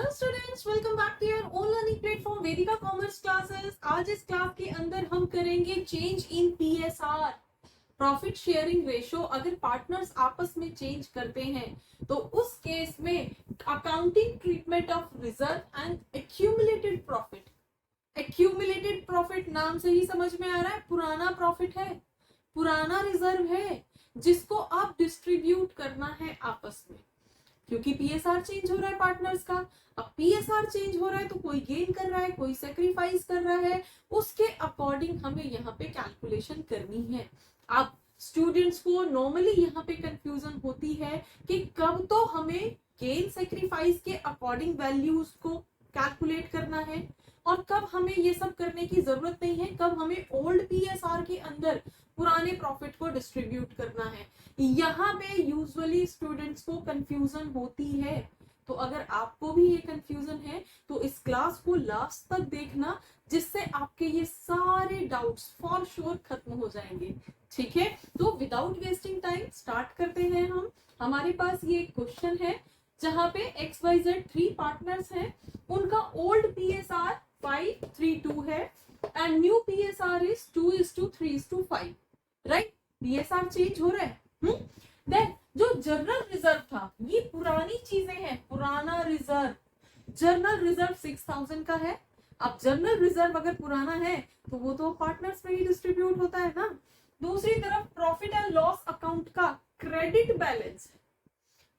Hello students, welcome back to your own learning platform Vedika commerce classes. आज इस class के अंदर हम करेंगे change in PSR, profit sharing ratio. अगर पार्टनर्स आपस में चेंज करते हैं तो उस केस में accounting treatment of reserve and accumulated profit. Accumulated profit नाम से ही समझ में आ रहा है, पुराना प्रॉफिट है, पुराना रिजर्व है जिसको आप डिस्ट्रीब्यूट करना है आपस में, क्योंकि पीएसआर चेंज हो रहा है पार्टनर्स का। अब पीएसआर चेंज हो रहा है तो कोई गेन कर रहा है, कोई सेक्रीफाइस कर रहा है, उसके अकॉर्डिंग हमें यहाँ पे कैलकुलेशन करनी है। अब स्टूडेंट्स को नॉर्मली यहाँ पे कंफ्यूजन होती है कि कब तो हमें गेन सेक्रीफाइस के अकॉर्डिंग वैल्यूज को कैलकुलेट करना है और कब हमें ये सब करने की जरूरत नहीं है, कब हमें ओल्ड पीएसआर के अंदर पुराने प्रॉफिट को डिस्ट्रीब्यूट करना है। यहाँ पे यूजुअली स्टूडेंट्स को कंफ्यूजन होती है। तो अगर आपको भी ये कंफ्यूजन है तो इस क्लास को लास्ट तक देखना, जिससे आपके ये सारे डाउट्स फॉर श्योर खत्म हो जाएंगे। ठीक है, तो विदाउट वेस्टिंग टाइम स्टार्ट करते हैं हम। हमारे पास ये क्वेश्चन है जहां पे XYZ 3 पार्टनर्स हैं, उनका ओल्ड पीएसआर 5:3:2 है and new PSR is 2:3:5। Right, PSR change हो रहा है। देन जो जर्नल रिजर्व था, ये पुरानी चीजें हैं, पुराना रिजर्व। जर्नल रिजर्व 6000 का है। अब जर्नल रिजर्व अगर पुराना है तो वो तो पार्टनर्स में ही डिस्ट्रीब्यूट होता है ना। दूसरी तरफ प्रॉफिट एंड लॉस अकाउंट का क्रेडिट बैलेंस है।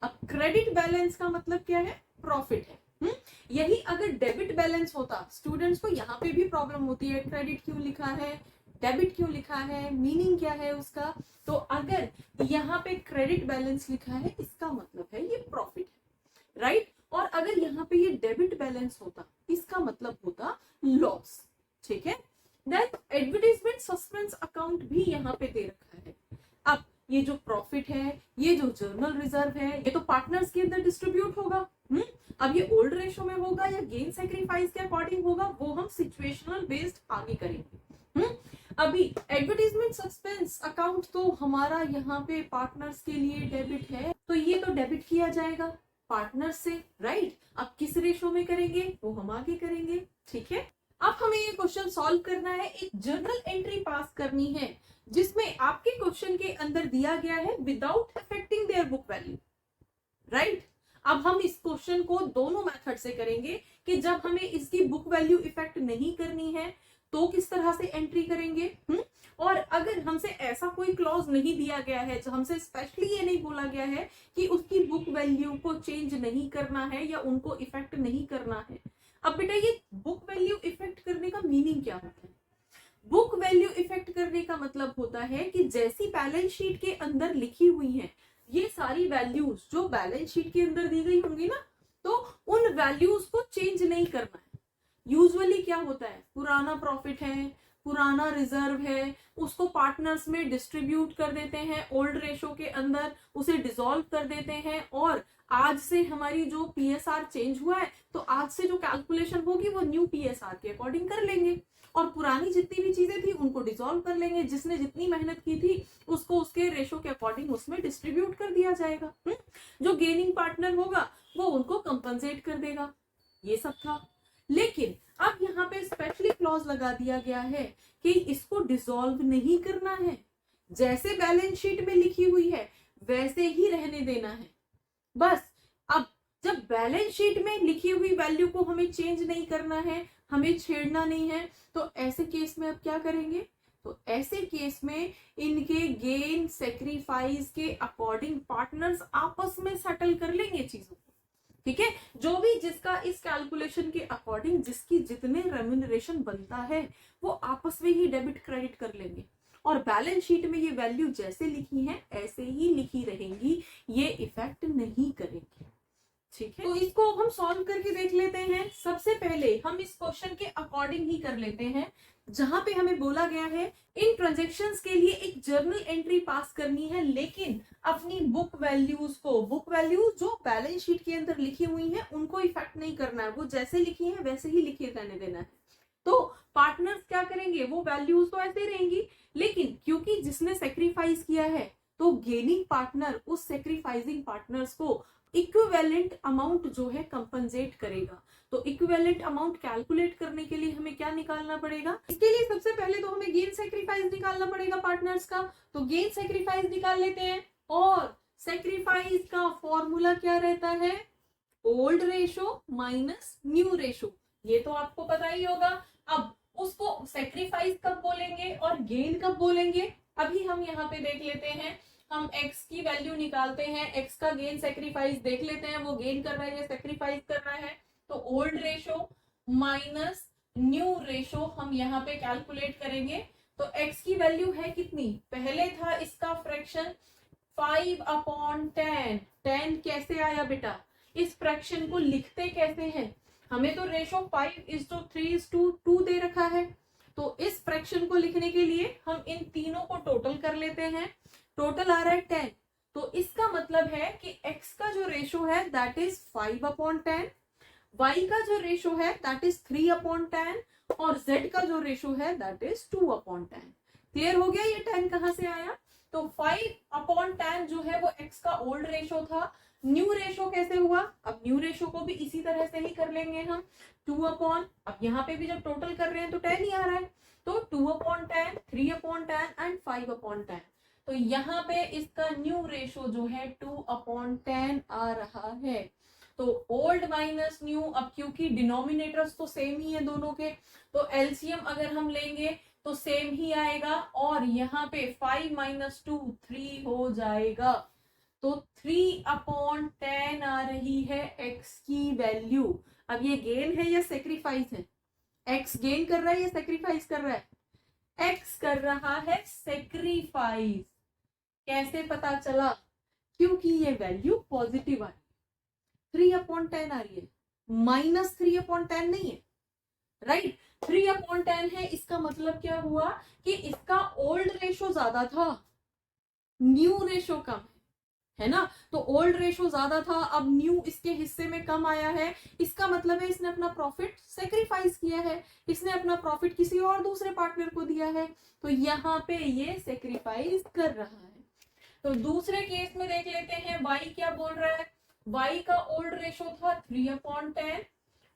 अब क्रेडिट बैलेंस का मतलब क्या है? प्रॉफिट है। यही अगर डेबिट बैलेंस होता, स्टूडेंट्स को यहाँ पे भी प्रॉब्लम होती है, क्रेडिट क्यों लिखा है, डेबिट क्यों लिखा है, मीनिंग क्या है उसका। तो अगर यहाँ पे क्रेडिट बैलेंस लिखा है इसका मतलब है ये प्रॉफिट है, राइट। और अगर यहाँ पे ये डेबिट बैलेंस होता इसका मतलब होता लॉस। ठीक है, देन एडवर्टाइजमेंट सस्पेंस अकाउंट भी यहाँ पे दे रखा है। अब ये जो प्रॉफिट है, ये जो जर्नल रिजर्व है, ये तो पार्टनर्स के अंदर डिस्ट्रीब्यूट होगा। अब ये ओल्ड रेशो में होगा या गेन सेक्रीफाइस के अकॉर्डिंग होगा, वो हम सिचुएशनल बेस्ड आगे करेंगे। अभी एडवर्टाइजमेंट सस्पेंस अकाउंट तो हमारा यहाँ पे पार्टनर्स के लिए डेबिट है, तो ये तो डेबिट किया जाएगा पार्टनर्स से, राइट। अब किस रेशो में करेंगे वो हम आगे करेंगे। ठीक है, अब हमें ये क्वेश्चन सॉल्व करना है, एक जर्नल एंट्री पास करनी है जिसमें आपके क्वेश्चन के अंदर दिया गया है without affecting their book value, right. अब हम इस क्वेश्चन को दोनों मेथड से करेंगे कि जब हमें इसकी बुक वैल्यू इफेक्ट नहीं करनी है तो किस तरह से एंट्री करेंगे। और अगर हमसे ऐसा कोई क्लॉज नहीं दिया गया है, जो हमसे स्पेशली ये नहीं बोला गया है कि उसकी बुक वैल्यू को चेंज नहीं करना है या उनको इफेक्ट नहीं करना है। अब बेटा ये बुक वैल्यू इफेक्ट करने का मीनिंग क्या होता है? बुक वैल्यू इफेक्ट करने का मतलब होता है कि जैसी बैलेंस शीट के अंदर लिखी हुई है ये सारी वैल्यूज जो बैलेंस शीट के अंदर दी गई होंगी ना, तो उन वैल्यूज को चेंज नहीं करना है। यूजुअली क्या होता है, पुराना प्रॉफिट है, पुराना रिजर्व है, उसको पार्टनर्स में डिस्ट्रीब्यूट कर देते हैं ओल्ड रेशो के अंदर, उसे डिसॉल्व कर देते हैं और आज से हमारी जो पीएसआर चेंज हुआ है तो आज से जो कैलकुलेशन होगी वो न्यू पीएसआर के अकॉर्डिंग कर लेंगे और पुरानी जितनी भी चीजें थी उनको डिसॉल्व कर लेंगे। जिसने जितनी मेहनत की थी उसको उसके रेशो के अकॉर्डिंग उसमें डिस्ट्रीब्यूट कर दिया जाएगा। जो गेनिंग पार्टनर होगा वो उनको कंपनसेट कर देगा। ये सब था, लेकिन अब यहाँ पे स्पेशली क्लॉज लगा दिया गया है कि इसको डिसॉल्व नहीं करना है, जैसे बैलेंस शीट में लिखी हुई है वैसे ही रहने देना है बस। अब जब बैलेंस शीट में लिखी हुई वैल्यू को हमें चेंज नहीं करना है, हमें छेड़ना नहीं है, तो ऐसे केस में अब क्या करेंगे? तो ऐसे केस में इनके गेन सेक्रीफाइस के अकॉर्डिंग पार्टनर्स आपस में सेटल कर लेंगे चीजों को। ठीक है, जो भी जिसका इस कैलकुलेशन के अकॉर्डिंग जिसकी जितने रेम्यूनरेशन बनता है वो आपस में ही डेबिट क्रेडिट कर लेंगे और बैलेंस शीट में ये वैल्यू जैसे लिखी है ऐसे ही लिखी रहेंगी, ये इफेक्ट नहीं करेंगे। ठीक है, तो इसको हम सॉल्व करके देख लेते हैं। सबसे पहले हम इस क्वेश्चन के अकॉर्डिंग ही कर लेते हैं, जहां पे हमें बोला गया है इन ट्रांजैक्शंस के लिए एक जर्नल एंट्री पास करनी है, लेकिन अपनी बुक वैल्यूज को, बुक वैल्यू जो बैलेंस शीट के अंदर लिखी हुई है उनको इफेक्ट नहीं करना है, वो जैसे लिखी है वैसे ही लिखे रहने देना है। तो पार्टनर्स क्या करेंगे, वो वैल्यूज तो ऐसे रहेंगी, लेकिन क्योंकि जिसने सेक्रीफाइस किया है तो गेनिंग पार्टनर उस सेक्रीफाइसिंग पार्टनर्स को इक्विवेलेंट अमाउंट जो है कंपनसेट करेगा। तो इक्विवेलेंट अमाउंट कैलकुलेट करने के लिए हमें क्या निकालना पड़ेगा? इसके लिए सबसे पहले तो हमें गेन सेक्रीफाइस निकालना पड़ेगा पार्टनर्स का। तो गेन सेक्रीफाइस निकाल लेते हैं, और सेक्रीफाइस का फॉर्मूला क्या रहता है? Old ratio minus new ratio. ये तो आपको पता ही होगा। अब उसको सेक्रीफाइस कब बोलेंगे और गेन कब बोलेंगे, अभी हम यहाँ पे देख लेते हैं। हम x की वैल्यू निकालते हैं, x का गेन सेक्रीफाइस देख लेते हैं, वो गेन कर रहा है या सेक्रीफाइस कर रहा है। तो old ratio minus new ratio हम यहाँ पे कैलकुलेट करेंगे। तो x की वैल्यू है कितनी? पहले था इसका फ्रैक्शन 5/10। 10 कैसे आया बेटा? इस फ्रैक्शन को लिखते कैसे हैं? हमें तो रेशो 5:3:2 दे रखा है। तो इस फ्रैक्शन को लिखने के लिए हम इन तीनों को टोटल कर लेते हैं। टोटल आ रहा है 10। तो इसका मतलब है कि x का जो रेशो है दैट इज 5/10, y का जो रेशो है दैट इज 3/10, और z का जो रेशो है दैट इज 2/10। क्लियर हो गया ये 10 कहां से आया? तो 5/10 जो है वो x का ओल्ड रेशो था। न्यू रेशो कैसे हुआ? अब न्यू रेशो को भी इसी तरह से ही कर लेंगे हम। 2/, अब यहाँ पे भी जब टोटल कर रहे हैं तो 10 ही आ रहा है। तो 2/10, 3/10 एंड 5/10। तो यहाँ पे इसका न्यू रेशो जो है 2/10 आ रहा है। तो ओल्ड माइनस न्यू, अब क्योंकि डिनोमिनेटर्स तो सेम ही है दोनों के, तो एलसीएम अगर हम लेंगे तो सेम ही आएगा, और यहाँ पे 5 - 2 3 हो जाएगा। तो 3/10 आ रही है x की वैल्यू। अब ये गेन है या सेक्रीफाइस है? x गेन कर रहा है या सेक्रीफाइस कर रहा है? x कर रहा है सेक्रीफाइस। कैसे पता चला? क्योंकि ये वैल्यू पॉजिटिव आ रही है, 3/10 आ रही है, -3/10 नहीं है, राइट? 3/10 है। इसका मतलब क्या हुआ कि इसका ओल्ड रेशो ज्यादा था, न्यू रेशो कम है ना? तो ओल्ड रेशो ज्यादा था, अब न्यू इसके हिस्से में कम आया है। इसका मतलब है इसने अपना प्रॉफिट सेक्रीफाइस किया है, इसने अपना प्रॉफिट किसी और दूसरे पार्टनर को दिया है। तो यहाँ पे ये सेक्रीफाइस कर रहा है। तो दूसरे केस में देख लेते हैं, y क्या बोल रहा है? y का ओल्ड रेशो था 3/10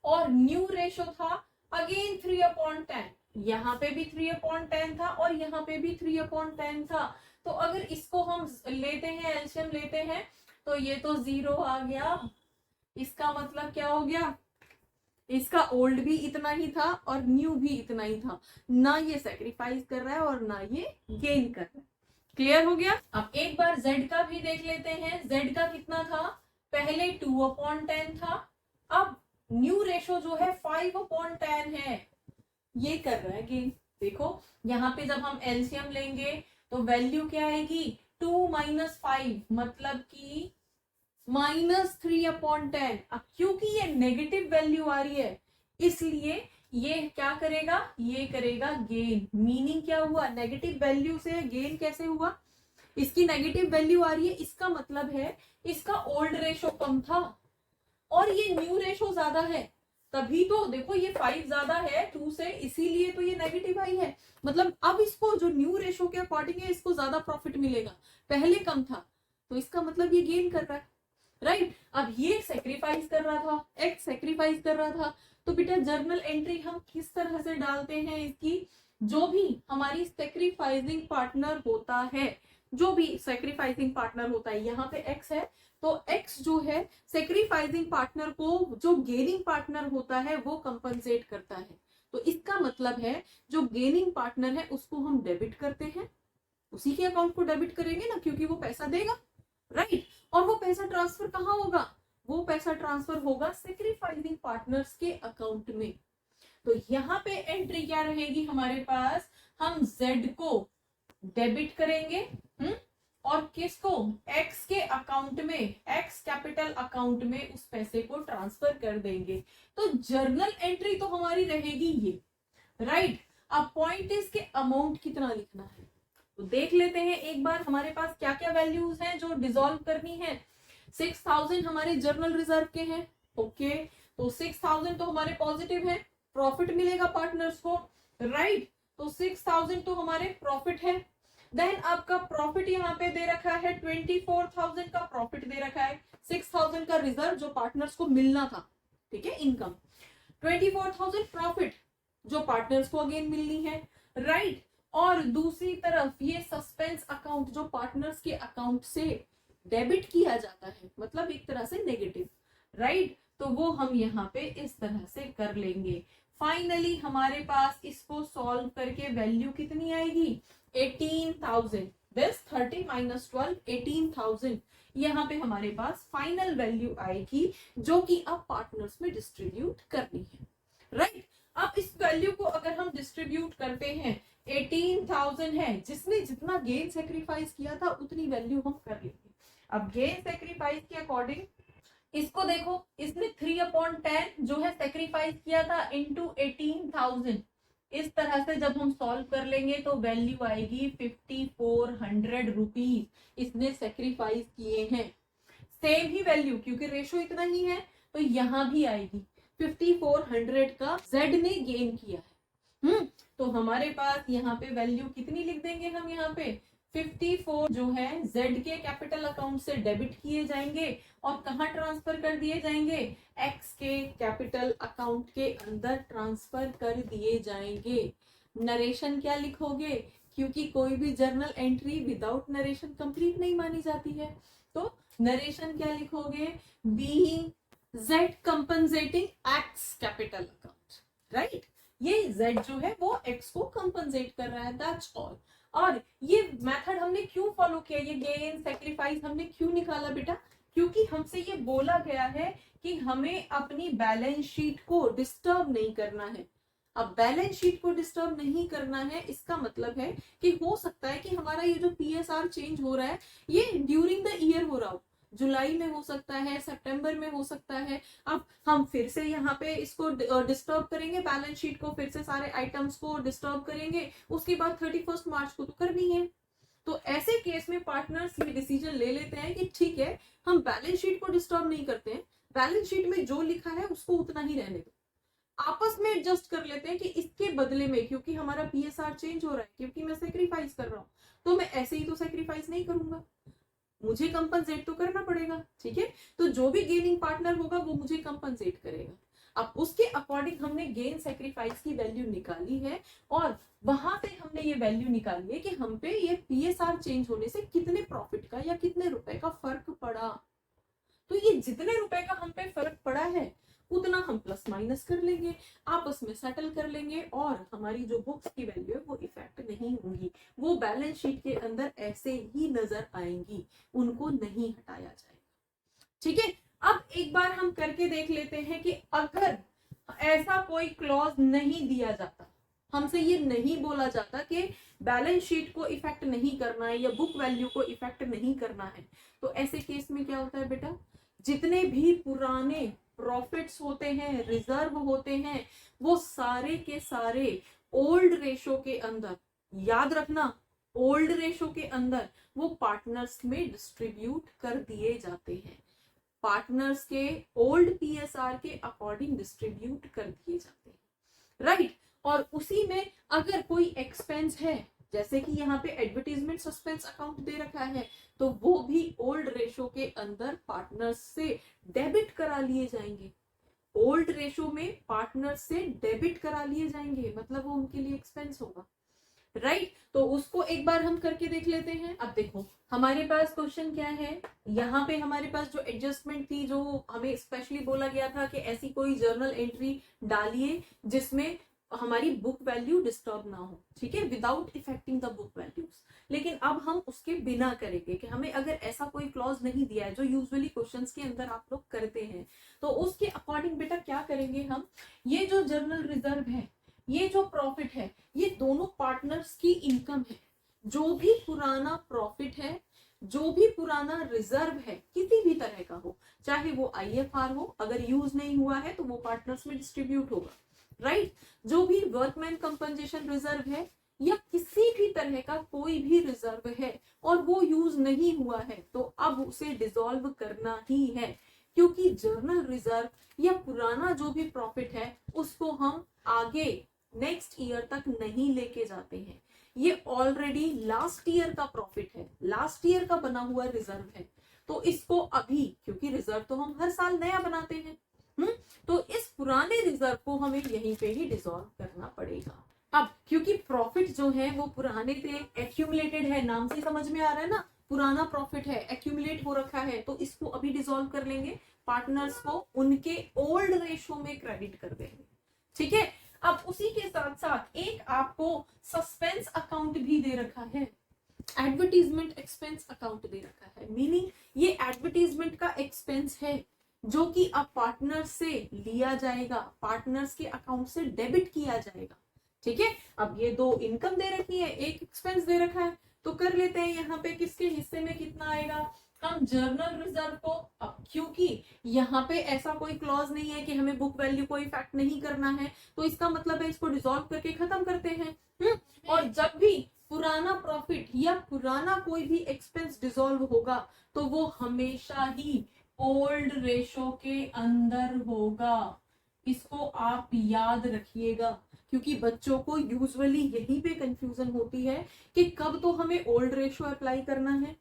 और न्यू रेशो था अगेन 3/10। यहाँ पे भी 3/10 था और यहाँ पे भी 3/10 था। तो अगर इसको हम लेते हैं, एलसीएम लेते हैं, तो ये तो 0 आ गया। इसका मतलब क्या हो गया? इसका ओल्ड भी इतना ही था और न्यू भी इतना ही था। ना ये सेक्रीफाइस कर रहा है और ना ये गेन कर रहा है। क्लियर हो गया? अब एक बार z का भी देख लेते हैं। z का कितना था? पहले 2/10 था, अब न्यू रेशो जो है 5/10 है, ये कर रहा है गेन। देखो यहाँ पे जब हम एलसीएम लेंगे तो वैल्यू क्या आएगी? 2 - 5 मतलब कि -3/10। अब क्योंकि ये नेगेटिव वैल्यू आ रही है इसलिए ये क्या करेगा? ये करेगा गेन। मीनिंग क्या हुआ? नेगेटिव वैल्यू से गेन कैसे हुआ? इसकी नेगेटिव वैल्यू आ रही है, इसका मतलब है इसका ओल्ड रेशो कम था और ये न्यू रेशो ज्यादा है, तभी तो देखो ये 5 ज्यादा है 2 से, इसीलिए तो ये नेगेटिव आई है। मतलब अब इसको जो न्यू रेशो के अकॉर्डिंग है इसको ज्यादा प्रॉफिट मिलेगा, पहले कम था, तो इसका मतलब ये गेन कर रहा है, राइट? अब ये सेक्रीफाइस कर रहा था, एक्स सेक्रीफाइस कर रहा था। तो बेटा जर्नल एंट्री हम किस तरह से डालते हैं इसकी? जो भी हमारी सेक्रीफाइसिंग पार्टनर होता है, जो भी सेक्रीफाइसिंग पार्टनर होता है, यहाँ पे एक्स है, तो एक्स जो है सेक्रीफाइसिंग पार्टनर को जो गेनिंग पार्टनर होता है वो कंपनसेट करता है। तो इसका मतलब है जो गेनिंग पार्टनर है उसको हम डेबिट करते हैं, उसी के अकाउंट को डेबिट करेंगे ना, क्योंकि वो पैसा देगा, राइट? और वो पैसा ट्रांसफर कहाँ होगा? वो पैसा ट्रांसफर होगा सेक्रीफाइसिंग पार्टनर्स के अकाउंट में। तो यहाँ पे एंट्री क्या रहेगी हमारे पास? हम Z को डेबिट करेंगे, और किसको? X के अकाउंट में, X कैपिटल अकाउंट में उस पैसे को ट्रांसफर कर देंगे। तो जर्नल एंट्री तो हमारी रहेगी ये, राइट? अब पॉइंट इज के अमाउंट कितना लिखना है, तो देख लेते हैं एक बार हमारे पास क्या क्या वैल्यूज हैं जो डिसॉल्व करनी है। 6000 हमारे जर्नल रिजर्व के हैं, ओके, तो 6000 तो हमारे पॉजिटिव है, प्रॉफिट मिलेगा पार्टनर्स को, राइट? तो 6000 तो हमारे प्रॉफिट है। देन आपका प्रॉफिट यहाँ पे दे रखा है 24,000 का प्रॉफिट दे रखा है, 6,000 का रिजर्व जो पार्टनर्स को मिलना था, ठीक है, इनकम, 24,000 प्रॉफिट जो पार्टनर्स को अगेन मिलनी है, राइट। और दूसरी तरफ ये सस्पेंस अकाउंट जो पार्टनर्स के अकाउंट से डेबिट किया जाता है, मतलब एक तरह से नेगेटिव, राइट। तो वो हम यहाँ पे इस तरह से कर लेंगे। फाइनली हमारे पास इसको सॉल्व करके वैल्यू कितनी आएगी, 18,000, दिस 30 माइनस 12, 18,000 यहाँ पे हमारे पास फाइनल वैल्यू आएगी जो कि अब पार्टनर्स में डिस्ट्रीब्यूट करनी है, राइट। अब इस वैल्यू को अगर हम डिस्ट्रीब्यूट करते हैं, 18,000 है, जिसने जितना गेन सेक्रीफाइस किया था उतनी वैल्यू हम कर लेंगे। अब गेन सेक्रीफाइस के अकॉर्डिंग इसको देखो, इसने 3/10 जो है सेक्रीफाइस किया था इंटू 18,000, इस तरह से जब हम सॉल्व कर लेंगे तो वैल्यू आएगी 5,400 रुपीज इसने सेक्रीफाइस किए हैं। सेम ही वैल्यू क्योंकि रेशो इतना ही है तो यहाँ भी आएगी 5,400 का जेड ने गेन किया है। तो हमारे पास यहाँ पे वैल्यू कितनी लिख देंगे हम, यहाँ पे 54 जो है जेड के कैपिटल अकाउंट से डेबिट किए जाएंगे और कहाँ ट्रांसफर कर दिए जाएंगे, एक्स के कैपिटल अकाउंट के अंदर ट्रांसफर कर दिए जाएंगे। नरेशन क्या लिखोगे, क्योंकि कोई भी journal entry without narration complete नहीं मानी जाती है, तो नरेशन क्या लिखोगे, being Z compensating x capital account, right. ये जेड जो है वो एक्स को कंपनसेट कर रहा है, दैट्स ऑल। और ये मेथड हमने क्यों फॉलो किया, ये गेन सेक्रीफाइस हमने क्यों निकाला बेटा, क्योंकि हमसे ये बोला गया है कि हमें अपनी बैलेंस शीट को डिस्टर्ब नहीं करना है। अब बैलेंस शीट को डिस्टर्ब नहीं करना है इसका मतलब है कि हो सकता है कि हमारा ये जो पीएसआर चेंज हो रहा है ये ड्यूरिंग द ईयर हो रहा हो, जुलाई में हो सकता है, सितंबर में हो सकता है। अब हम फिर से यहाँ पे इसको डिस्टर्ब करेंगे, बैलेंस शीट को फिर से सारे आइटम्स को डिस्टर्ब करेंगे, उसके बाद 31 मार्च को तो करनी है। तो ऐसे केस में पार्टनर्स ये डिसीजन ले लेते हैं कि ठीक है हम बैलेंस शीट को डिस्टर्ब नहीं करते हैं, बैलेंस शीट में जो लिखा है उसको उतना ही रहने दो, आपस में एडजस्ट कर लेते हैं कि इसके बदले में क्योंकि हमारा पीएसआर चेंज हो रहा है, क्योंकि मैं सेक्रीफाइस कर रहा हूँ, तो मैं ऐसे ही तो सेक्रीफाइस नहीं करूंगा, मुझे कंपनसेट तो करना पड़ेगा, ठीक है। तो जो भी गेनिंग पार्टनर होगा वो मुझे कंपनसेट करेगा। अब उसके अकॉर्डिंग हमने गेन सेक्रीफाइस की वैल्यू निकाली है और वहां से हमने ये वैल्यू निकाली है कि हम पे ये पीएसआर चेंज होने से कितने प्रॉफिट का या कितने रुपए का फर्क पड़ा। तो ये जितने रुपए का हम पे फर्क पड़ा है उतना हम प्लस माइनस कर लेंगे, आपस में सेटल कर लेंगे और हमारी जो बुक्स की वैल्यू है वो इफेक्ट नहीं होंगी, वो बैलेंस शीट के अंदर ऐसे ही नजर आएंगी, उनको नहीं हटाया जाएगा, ठीक है। अब एक बार हम करके देख लेते हैं कि अगर ऐसा कोई क्लॉज नहीं दिया जाता, हमसे ये नहीं बोला जाता कि बैलेंस शीट को इफेक्ट नहीं करना है या बुक वैल्यू को इफेक्ट नहीं करना है, तो ऐसे केस में क्या होता है बेटा, जितने भी पुराने प्रॉफिट्स होते हैं, रिजर्व होते हैं, वो सारे के सारे ओल्ड रेशो के अंदर, याद रखना ओल्ड रेशो के अंदर वो पार्टनर्स में डिस्ट्रीब्यूट कर दिए जाते हैं, पार्टनर्स के ओल्ड पीएसआर के अकॉर्डिंग डिस्ट्रीब्यूट कर दिए जाते हैं, राइट। और उसी में अगर कोई एक्सपेंस है, जैसे कि यहाँ पे एडवर्टीजमेंट सस्पेंस अकाउंट दे रखा है, तो वो भी ओल्ड रेशो के अंदर पार्टनर्स से डेबिट करा लिए जाएंगे, ओल्ड रेशो में पार्टनर्स से डेबिट करा लिए जाएंगे, मतलब वो उनके लिए एक्सपेंस होगा, राइट। तो उसको एक बार हम करके देख लेते हैं। अब देखो हमारे पास क्वेश्चन क्या है, यहाँ पे हमारे पास जो एडजस्टमेंट थी, जो हमें स्पेशली बोला गया था कि ऐसी कोई जर्नल एंट्री डालिए जिसमें हमारी बुक वैल्यू डिस्टर्ब ना हो, ठीक है, without affecting the book values. लेकिन अब हम उसके बिना करेंगे कि हमें अगर ऐसा कोई क्लॉज नहीं दिया है जो यूजुअली क्वेश्चंस के अंदर आप लोग करते हैं, तो उसके अकॉर्डिंग बेटा क्या करेंगे हम, ये जो जर्नल रिजर्व है, ये जो प्रॉफिट है, ये दोनों पार्टनर्स की इनकम है, जो भी पुराना प्रॉफिट है, जो भी पुराना रिजर्व है किसी भी तरह का हो, चाहे वो आईएफआर हो, अगर यूज नहीं हुआ है तो वो पार्टनर्स में डिस्ट्रीब्यूट होगा, राइट। जो भी वर्कमैन कंपनसेशन रिजर्व है या किसी भी तरह का कोई भी रिजर्व है और वो यूज नहीं हुआ है, तो अब उसे डिसॉल्व करना ही है, क्योंकि जर्नल रिजर्व या पुराना जो भी प्रॉफिट है उसको हम आगे नेक्स्ट ईयर तक नहीं लेके जाते हैं, ये ऑलरेडी लास्ट ईयर का प्रॉफिट है, लास्ट ईयर का बना हुआ रिजर्व है, तो इसको अभी, क्योंकि रिजर्व तो हम हर साल नया बनाते हैं, तो इस पुराने रिजर्व को हमें यहीं पे ही डिसॉल्व करना पड़ेगा। अब क्योंकि प्रॉफिट जो है वो पुराने से एक्यूमुलेटेड है, नाम से समझ में आ रहा है ना, पुराना प्रॉफिट है, एक्यूमुलेट हो रखा है, तो इसको अभी डिसॉल्व कर लेंगे, पार्टनर्स को उनके ओल्ड रेशो में क्रेडिट कर देंगे। ठीक है, अब उसी के साथ साथ एक आपको सस्पेंस अकाउंट भी दे रखा है, एडवर्टीजमेंट एक्सपेंस अकाउंट दे रखा है, मीनिंग ये एडवर्टीजमेंट का एक्सपेंस है जो कि अब पार्टनर्स से लिया जाएगा, पार्टनर्स के अकाउंट से डेबिट किया जाएगा। ठीक है, अब ये दो इनकम दे रखी है, एक एक्सपेंस दे रखा है, तो कर लेते हैं यहाँ पे किसके हिस्से में कितना आएगा, हम जर्नल रिजर्व को, अब क्योंकि यहाँ पे ऐसा कोई क्लॉज नहीं है कि हमें बुक वैल्यू को इफेक्ट नहीं करना है, तो इसका मतलब है इसको डिसॉल्व करके खत्म करते हैं। और जब भी पुराना प्रॉफिट या पुराना कोई भी एक्सपेंस डिसॉल्व होगा तो वो हमेशा ही ओल्ड रेशो के अंदर होगा, इसको आप याद रखिएगा, क्योंकि बच्चों को यूजुअली यहीं पे कंफ्यूजन होती है कि कब तो हमें ओल्ड रेशो अप्लाई करना है,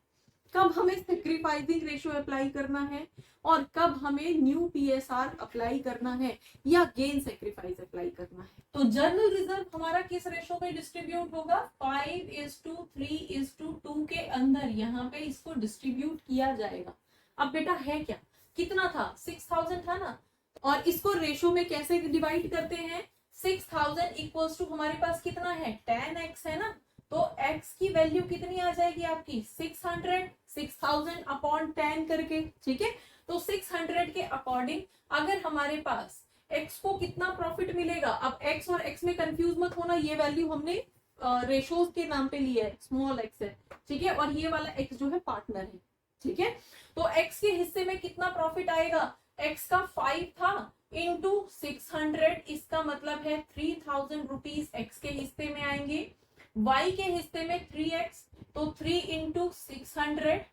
कब हमें सेक्रीफाइसिंग रेशो अप्लाई करना है, और कब हमें न्यू पीएसआर अप्लाई करना है या गेन सेक्रीफाइस अप्लाई करना है। तो जर्नल रिजर्व हमारा किस रेशो में डिस्ट्रीब्यूट होगा, 5:3:2 के अंदर यहाँ पे इसको डिस्ट्रीब्यूट किया जाएगा। अब बेटा है क्या, कितना था, 6000 था ना, और इसको रेशो में कैसे डिवाइड करते हैं, 6000 इक्वल्स टू हमारे पास कितना है 10x है ना, तो x की वैल्यू कितनी आ जाएगी आपकी 600, 6000 अपॉन 10 करके। ठीक है, तो 600 के अकॉर्डिंग अगर हमारे पास x को कितना प्रॉफिट मिलेगा, अब x और x में कंफ्यूज मत होना, ये वैल्यू हमने रेशोज के नाम पे लिया है, स्मॉल x है, ठीक है, और ये वाला x जो है पार्टनर है। ठीक है, तो x के हिस्से में कितना प्रॉफिट आएगा, x का 5 था इंटू 600, इसका मतलब है 3000 रुपीज x के हिस्से में आएंगे, y के हिस्से में 3x, तो 3 इंटू 600,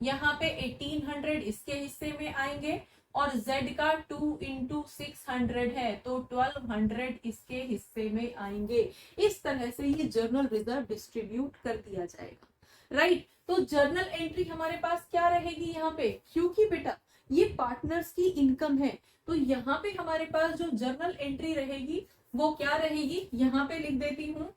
यहाँ पे 1800 इसके हिस्से में आएंगे, और z का 2 इंटू 600 है, तो 1200 इसके हिस्से में आएंगे। इस तरह से ये जर्नल रिजर्व डिस्ट्रीब्यूट कर दिया जाएगा, राइट। तो जर्नल एंट्री हमारे पास क्या रहेगी यहाँ पे, क्योंकि बेटा ये पार्टनर्स की इनकम है, तो यहाँ पे हमारे पास जो जर्नल एंट्री रहेगी वो क्या रहेगी, यहाँ पे लिख देती हूँ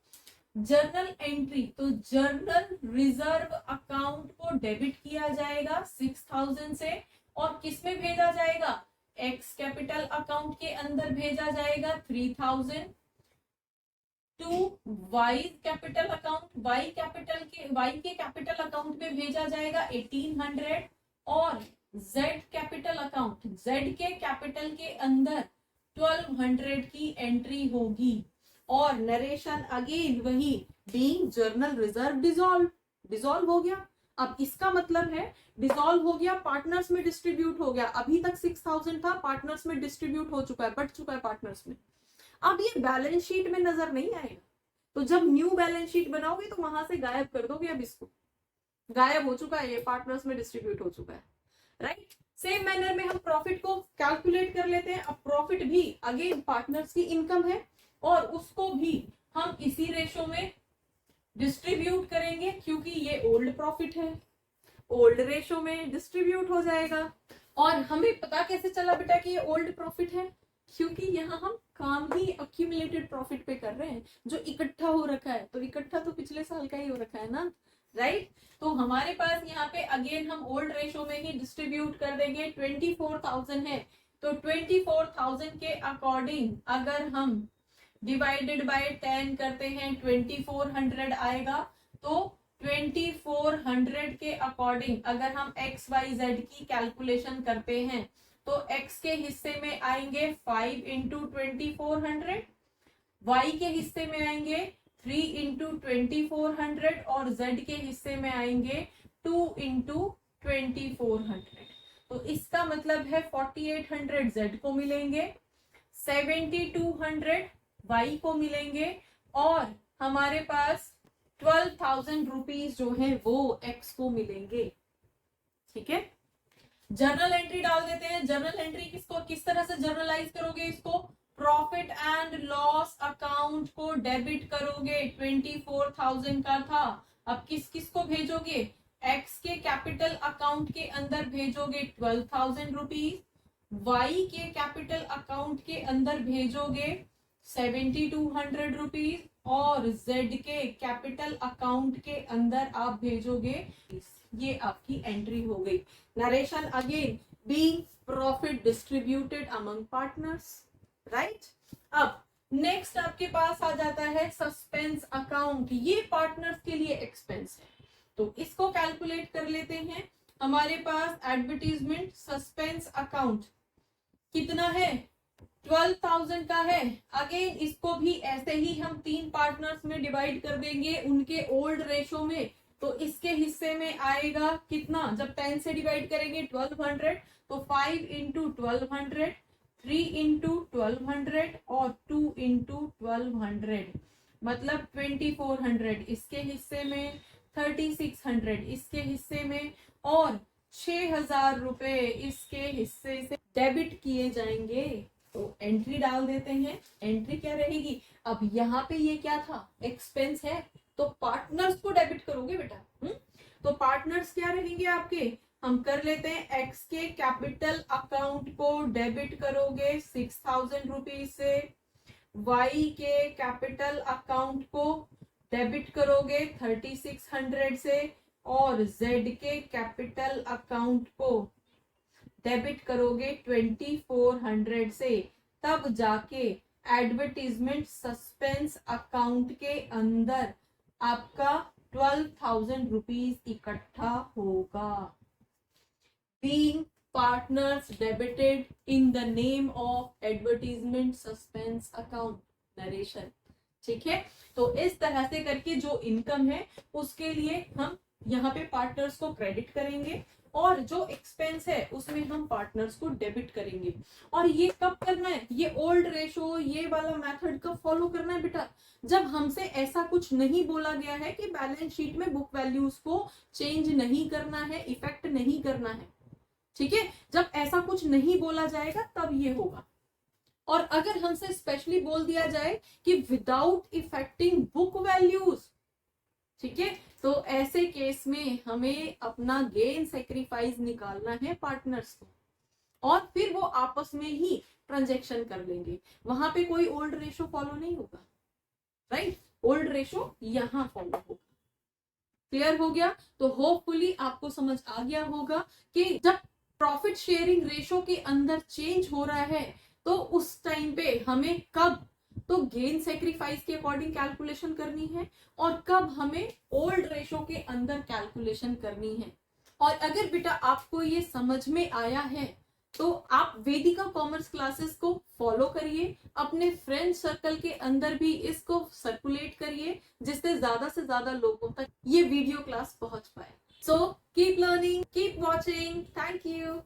जर्नल एंट्री, तो जर्नल रिजर्व अकाउंट को डेबिट किया जाएगा 6000 से, और किस में भेजा जाएगा, एक्स कैपिटल अकाउंट के अंदर भेजा जाएगा 3000, to Y capital account, Y के कैपिटल अकाउंट में भेजा जाएगा 1800, और जेड कैपिटल अकाउंट, जेड के कैपिटल के अंदर 1200 की एंट्री होगी, और नरेशन अगेन वही, बीइंग जर्नल रिजर्व डिसॉल्व हो गया। अब इसका मतलब है डिसॉल्व हो गया, पार्टनर्स में डिस्ट्रीब्यूट हो गया, अभी तक 6000 था, पार्टनर्स में डिस्ट्रीब्यूट हो चुका है, बट चुका है पार्टनर्स में, अब ये बैलेंस शीट में नजर नहीं आएगा, तो जब न्यू बैलेंस शीट बनाओगे तो वहां से गायब कर दोगे, अब इसको गायब हो चुका है, ये पार्टनर्स में डिस्ट्रीब्यूट हो चुका है, राइट। सेम मैनर में हम प्रॉफिट को कैलकुलेट कर लेते हैं, अब प्रॉफिट भी अगेन पार्टनर्स की इनकम है, और उसको भी हम इसी रेशो में डिस्ट्रीब्यूट करेंगे, क्योंकि ये ओल्ड प्रॉफिट है, ओल्ड रेशो में डिस्ट्रीब्यूट हो जाएगा। और हमें पता कैसे चला बेटा कि ये ओल्ड प्रॉफिट है, क्योंकि यहाँ हम काम ही अक्यूमुलेटेड प्रॉफिट पे कर रहे हैं, जो इकट्ठा हो रखा है, तो इकट्ठा तो पिछले साल का ही हो रखा है ना, राइट। तो हमारे पास यहाँ पे अगेन हम ओल्ड रेशो में ही डिस्ट्रीब्यूट कर देंगे, 24000 है, तो 24000 के अकॉर्डिंग अगर हम डिवाइडेड बाय 10 करते हैं 2400 आएगा, तो 2400 के अकॉर्डिंग अगर हम एक्स वाई जेड की कैलकुलेशन करते हैं तो x के हिस्से में आएंगे 5 इंटू 2400, y के हिस्से में आएंगे 3 इंटू 2400, और z के हिस्से में आएंगे 2 इंटू 2400। तो इसका मतलब है 4800 z को मिलेंगे, 7200 y को मिलेंगे, और हमारे पास 12,000 रुपीज जो है वो x को मिलेंगे। ठीक है, जर्नल एंट्री डाल देते हैं। जर्नल एंट्री किस तरह से जर्नलाइज करोगे इसको, प्रॉफिट एंड लॉस अकाउंट को डेबिट करोगे, 24,000 का था, अब किस किस को भेजोगे, एक्स के कैपिटल अकाउंट के अंदर भेजोगे 12,000 रुपीज, वाई के कैपिटल अकाउंट के अंदर भेजोगे 7,200 रुपीज, और जेड के कैपिटल अकाउंट के अंदर आप भेजोगे, ये आपकी एंट्री हो गई। Narration again, being profit distributed among partners, right. अब नेक्स्ट आपके पास आ जाता है सस्पेंस अकाउंट, ये पार्टनर्स के लिए एक्सपेंस है, तो इसको कैलकुलेट कर लेते हैं। हमारे पास एडवर्टीजमेंट सस्पेंस अकाउंट कितना है, 12,000 का है। अगेन इसको भी ऐसे ही हम 3 पार्टनर्स में डिवाइड कर देंगे उनके ओल्ड रेशो में, तो इसके हिस्से में आएगा कितना, जब 10 से डिवाइड करेंगे 1200, तो 5 इंटू 1200, 3 इंटू 1200 और 2 इंटू 1200, मतलब 2400 इसके हिस्से में, 3600 इसके हिस्से में, और 6,000 रुपए इसके हिस्से से डेबिट किए जाएंगे। तो एंट्री डाल देते हैं, एंट्री क्या रहेगी, अब यहाँ पे ये क्या था, एक्सपेंस है, तो पार्टनर्स को डेबिट करोगे बेटा। तो पार्टनर्स क्या रहेंगे आपके, हम कर लेते हैं, एक्स के कैपिटल अकाउंट को डेबिट करोगे 6,000 रुपीज से, वाई के कैपिटल अकाउंट को डेबिट करोगे 3600 से, और जेड के कैपिटल अकाउंट को डेबिट करोगे 2400 से, तब जाके एडवर्टीजमेंट सस्पेंस अकाउंट के अंदर आपका 12,000 रुपीज इकट्ठा होगा। Being partners debited in the name of advertisement suspense account, narration, ठीक है। तो इस तरह से करके जो इनकम है उसके लिए हम यहाँ पे पार्टनर्स को क्रेडिट करेंगे, और जो एक्सपेंस है उसमें हम पार्टनर्स को डेबिट करेंगे। और ये कब करना है, ये ओल्ड रेशो ये वाला मेथड कब फॉलो करना है बेटा, जब हमसे ऐसा कुछ नहीं बोला गया है कि बैलेंस शीट में बुक वैल्यूज को चेंज नहीं करना है, इफेक्ट नहीं करना है, ठीक है। जब ऐसा कुछ नहीं बोला जाएगा तब ये होगा। और अगर हमसे स्पेशली बोल दिया जाए कि विदाउट इफेक्टिंग बुक वैल्यूज, ठीक है, तो ऐसे केस में हमें अपना गेन सेक्रीफाइस निकालना है पार्टनर्स को, और फिर वो आपस में ही ट्रांजैक्शन कर लेंगे, वहां पे कोई ओल्ड रेशो फॉलो नहीं होगा, राइट। ओल्ड रेशो यहां फॉलो होगा। क्लियर हो गया, तो होपफुली आपको समझ आ गया होगा कि जब प्रॉफिट शेयरिंग रेशो के अंदर चेंज हो रहा है तो उस टाइम पे हमें कब तो गेन सेक्रीफाइस के अकॉर्डिंग कैलकुलेशन करनी है, और कब हमें ओल्ड रेशो के अंदर कैलकुलेशन करनी है। और अगर बेटा आपको ये समझ में आया है तो आप वेदिका कॉमर्स क्लासेस को फॉलो करिए, अपने फ्रेंड सर्कल के अंदर भी इसको सर्कुलेट करिए, जिससे ज्यादा से ज्यादा लोगों तक ये वीडियो क्लास पहुंच पाए। So keep learning, keep watching, thank you.